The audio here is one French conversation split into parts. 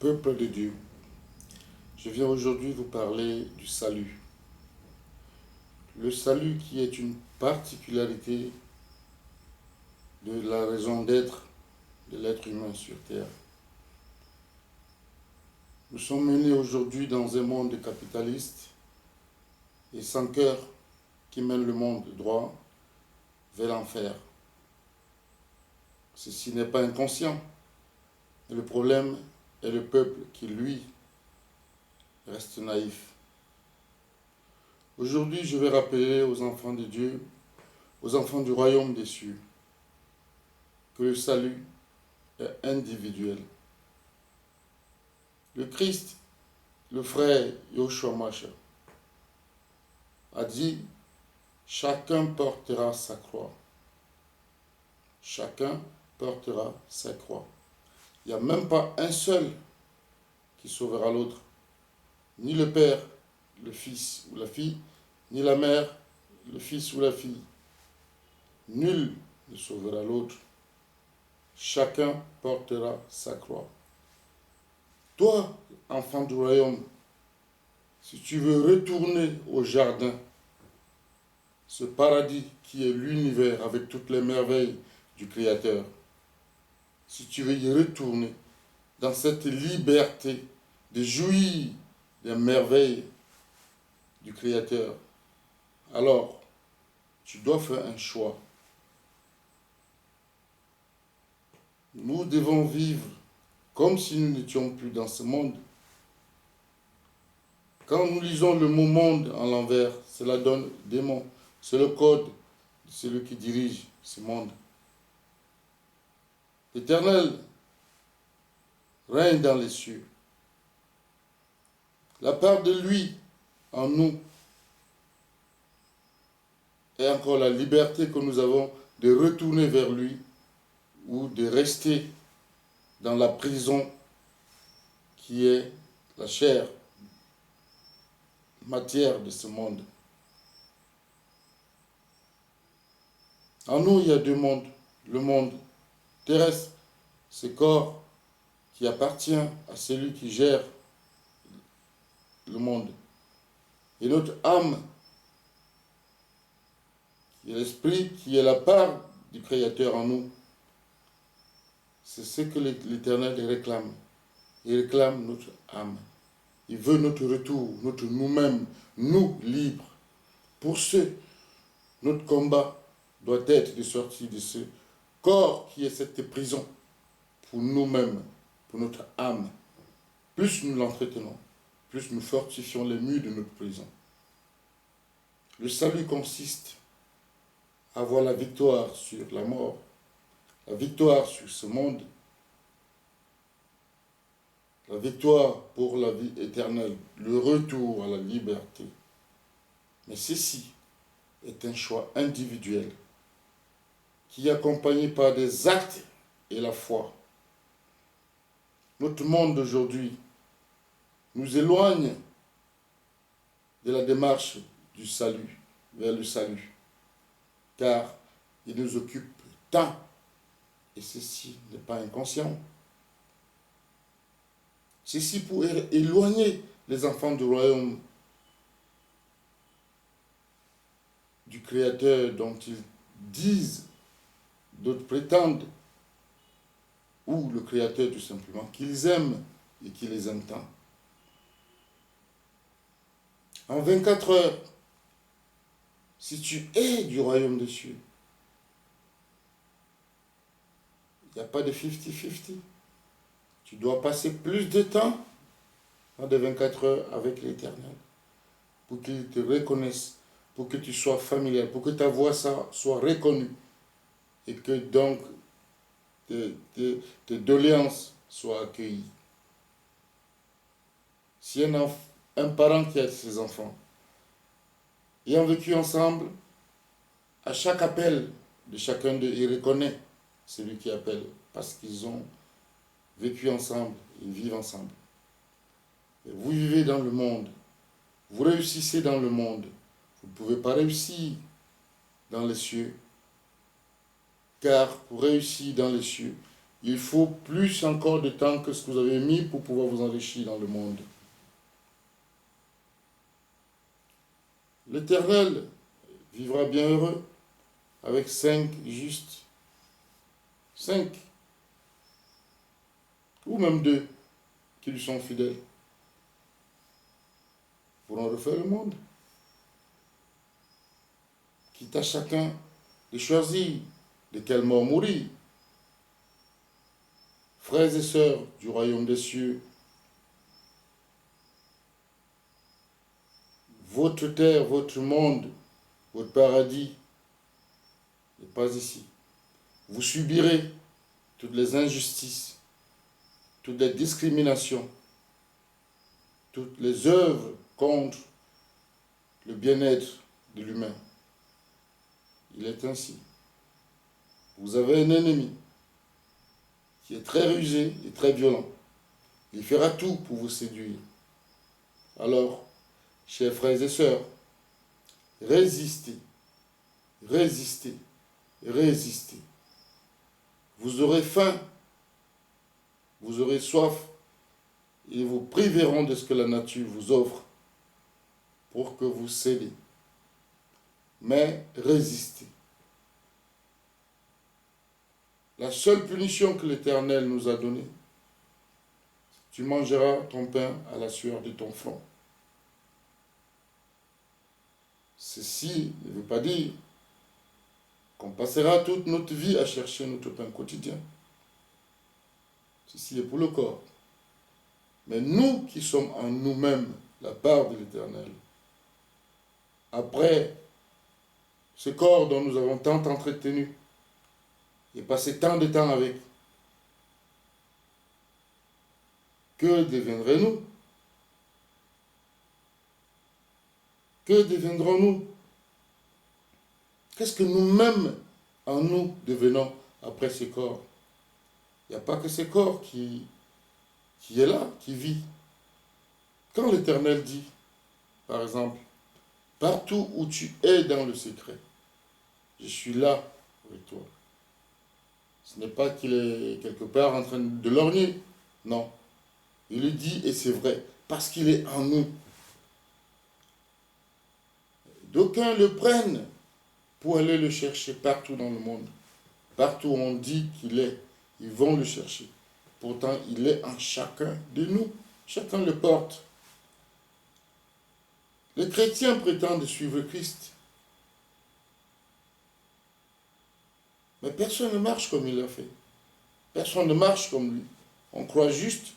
peuple de Dieu. Je viens aujourd'hui vous parler du salut. Le salut qui est une particularité de la raison d'être de l'être humain sur terre. Nous sommes menés aujourd'hui dans un monde capitaliste et sans cœur qui mène le monde droit vers l'enfer. Ceci n'est pas inconscient. Le problème est le peuple qui, lui, reste naïf. Aujourd'hui, je vais rappeler aux enfants de Dieu, aux enfants du royaume des cieux, que le salut est individuel. Le Christ, le frère Yoshua Mashiach, a dit « Chacun portera sa croix. Chacun portera sa croix. » Il n'y a même pas un seul qui sauvera l'autre. Ni le père, le fils ou la fille, ni la mère, le fils ou la fille. Nul ne sauvera l'autre. Chacun portera sa croix. Toi, enfant du royaume, si tu veux retourner au jardin, ce paradis qui est l'univers avec toutes les merveilles du Créateur, si tu veux y retourner dans cette liberté de jouir des merveilles du Créateur, alors tu dois faire un choix. Nous devons vivre comme si nous n'étions plus dans ce monde. Quand nous lisons le mot monde en l'envers, cela donne démon. C'est le code de celui qui dirige ce monde. L'Éternel règne dans les cieux. La part de lui en nous est encore la liberté que nous avons de retourner vers lui ou de rester dans la prison qui est la chair, matière de ce monde. En nous, il y a deux mondes. Le monde terrestre, ce corps qui appartient à celui qui gère le monde. Et notre âme, qui est l'esprit, qui est la part du Créateur en nous. C'est ce que l'Éternel réclame. Il réclame notre âme. Il veut notre retour, notre nous-mêmes, nous libres. Pour ce, notre combat doit être de sortir de ce corps qui est cette prison pour nous-mêmes, pour notre âme. Plus nous l'entretenons, plus nous fortifions les murs de notre prison. Le salut consiste à avoir la victoire sur la mort, la victoire sur ce monde, la victoire pour la vie éternelle, le retour à la liberté. Mais ceci est un choix individuel qui est accompagné par des actes et la foi. Notre monde d'aujourd'hui nous éloigne de la démarche du salut, vers le salut, car il nous occupe tant, et ceci n'est pas inconscient. Ceci pour éloigner les enfants du royaume du Créateur dont ils disent, d'autres prétendent, ou le Créateur tout simplement, qu'ils aiment et qui les aiment tant. En 24 heures, si tu es du royaume des cieux, il n'y a pas de 50-50. Tu dois passer plus de temps de 24 heures avec l'Éternel pour qu'il te reconnaisse, pour que tu sois familier, pour que ta voix soit reconnue et que donc tes doléances soient accueillies. Si un parent qui a ses enfants, ayant vécu ensemble, à chaque appel de chacun d'eux, il reconnaît celui qui appelle parce qu'ils ont vécu ensemble, ils vivent ensemble. Et vous vivez dans le monde, vous réussissez dans le monde, vous ne pouvez pas réussir dans les cieux, car pour réussir dans les cieux, il faut plus encore de temps que ce que vous avez mis pour pouvoir vous enrichir dans le monde. L'Éternel vivra bien heureux avec 5 justes. 5. Ou même 2 qui lui sont fidèles. Pour en refaire le monde. Quitte à chacun de choisir de quelle mort mourir. Frères et sœurs du royaume des cieux, votre terre, votre monde, votre paradis n'est pas ici. Vous subirez toutes les injustices, toutes les discriminations, toutes les œuvres contre le bien-être de l'humain. Il est ainsi. Vous avez un ennemi qui est très rusé et très violent. Il fera tout pour vous séduire. Alors, chers frères et sœurs, résistez, résistez, résistez. Vous aurez faim, vous aurez soif, et ils vous priveront de ce que la nature vous offre pour que vous cédez. Mais résistez. La seule punition que l'Éternel nous a donnée, tu mangeras ton pain à la sueur de ton front. Ceci ne veut pas dire qu'on passera toute notre vie à chercher notre pain quotidien. Ceci est pour le corps. Mais nous qui sommes en nous-mêmes la part de l'Éternel, après ce corps dont nous avons tant entretenu et passé tant de temps avec, que deviendrez-nous? Que deviendrons-nous? Qu'est-ce que nous-mêmes, en nous, devenons après ce corps? Il n'y a pas que ce corps qui est là, qui vit. Quand l'Éternel dit, par exemple, partout où tu es dans le secret, je suis là avec toi. Ce n'est pas qu'il est quelque part en train de lorgner. Non. Il le dit et c'est vrai, parce qu'il est en nous. D'aucuns le prennent pour aller le chercher partout dans le monde. Partout où on dit qu'il est, ils vont le chercher. Pourtant, il est en chacun de nous. Chacun le porte. Les chrétiens prétendent suivre Christ. Mais personne ne marche comme il l'a fait. Personne ne marche comme lui. On croit juste.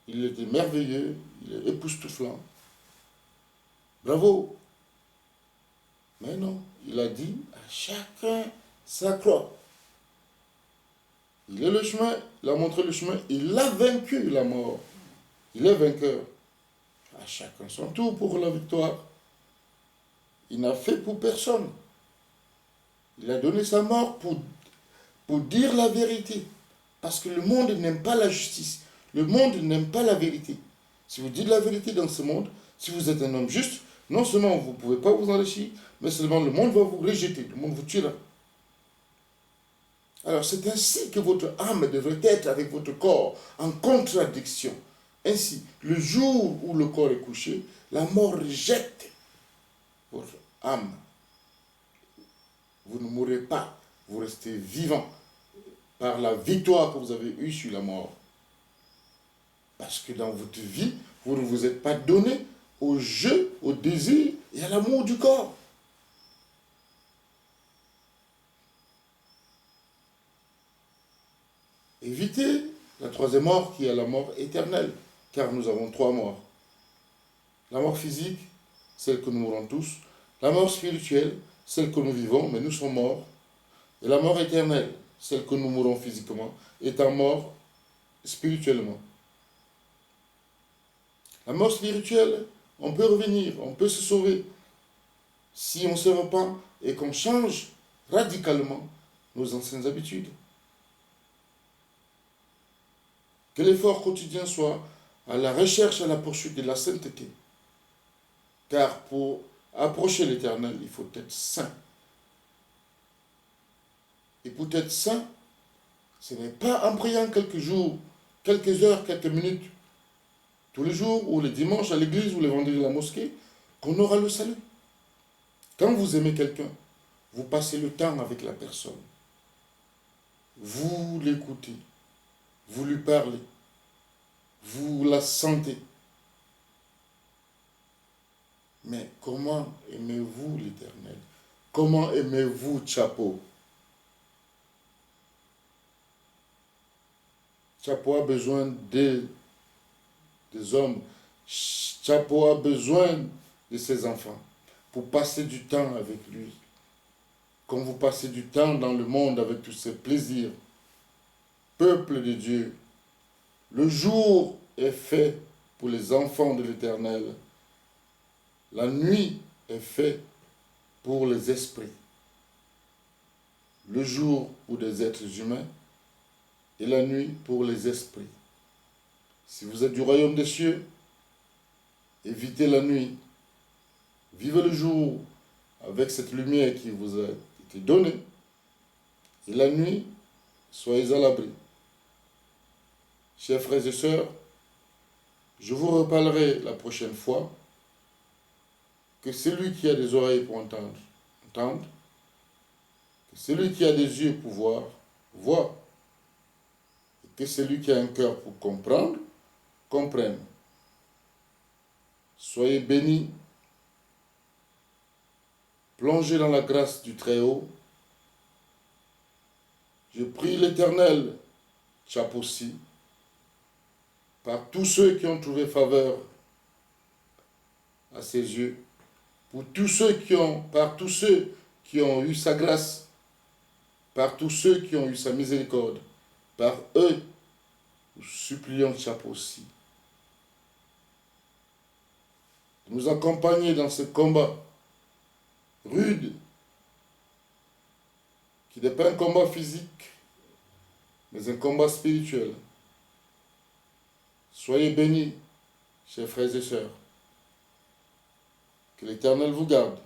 Il était merveilleux, il est époustouflant. Bravo. Mais non, il a dit à chacun sa croix. Il est le chemin, il a montré le chemin, il a vaincu la mort. Il est vainqueur. À chacun son tour pour la victoire. Il n'a fait pour personne. Il a donné sa mort pour dire la vérité. Parce que le monde n'aime pas la justice. Le monde n'aime pas la vérité. Si vous dites la vérité dans ce monde, si vous êtes un homme juste, non seulement vous ne pouvez pas vous enrichir, mais seulement le monde va vous rejeter, le monde vous tuera. Alors c'est ainsi que votre âme devrait être avec votre corps, en contradiction. Ainsi, le jour où le corps est couché, la mort rejette votre âme. Vous ne mourrez pas, vous restez vivant par la victoire que vous avez eue sur la mort. Parce que dans votre vie, vous ne vous êtes pas donné au jeu, au désir et à l'amour du corps. Évitez la troisième mort qui est la mort éternelle, car nous avons 3 morts. La mort physique, celle que nous mourrons tous. La mort spirituelle, celle que nous vivons, mais nous sommes morts. Et la mort éternelle, celle que nous mourrons physiquement, étant morts spirituellement. La mort spirituelle, on peut revenir, on peut se sauver si on se repent et qu'on change radicalement nos anciennes habitudes. Que l'effort quotidien soit à la recherche et à la poursuite de la sainteté. Car pour approcher l'Éternel, il faut être saint. Et pour être saint, Ce n'est pas en priant quelques jours, quelques heures, quelques minutes, tous les jours, ou les dimanches à l'église, ou les vendredis à la mosquée, qu'on aura le salut. Quand vous aimez quelqu'un, vous passez le temps avec la personne. Vous l'écoutez, vous lui parlez, vous la sentez. Mais comment aimez-vous l'Éternel? Comment aimez-vous Tchapo? Tchapo a besoin des hommes. Tchapo a besoin de ses enfants pour passer du temps avec lui. Quand vous passez du temps dans le monde avec tous ses plaisirs, peuple de Dieu, le jour est fait pour les enfants de l'Éternel. La nuit est faite pour les esprits. Le jour pour des êtres humains et la nuit pour les esprits. Si vous êtes du royaume des cieux, évitez la nuit. Vivez le jour avec cette lumière qui vous a été donnée. Et la nuit, soyez à l'abri. Chers frères et sœurs, je vous reparlerai la prochaine fois que celui qui a des oreilles pour entendre, entende. Que celui qui a des yeux pour voir, voit. Et que celui qui a un cœur pour comprendre, comprenne. Soyez bénis, plongez dans la grâce du Très-Haut. Je prie l'Éternel, Tchapossi, par tous ceux qui ont trouvé faveur à ses yeux, pour tous ceux par tous ceux qui ont eu sa grâce, par tous ceux qui ont eu sa miséricorde, par eux, nous supplions Tchapossi de nous accompagner dans ce combat rude, qui n'est pas un combat physique, mais un combat spirituel. Soyez bénis, chers frères et sœurs. Que l'Éternel vous garde.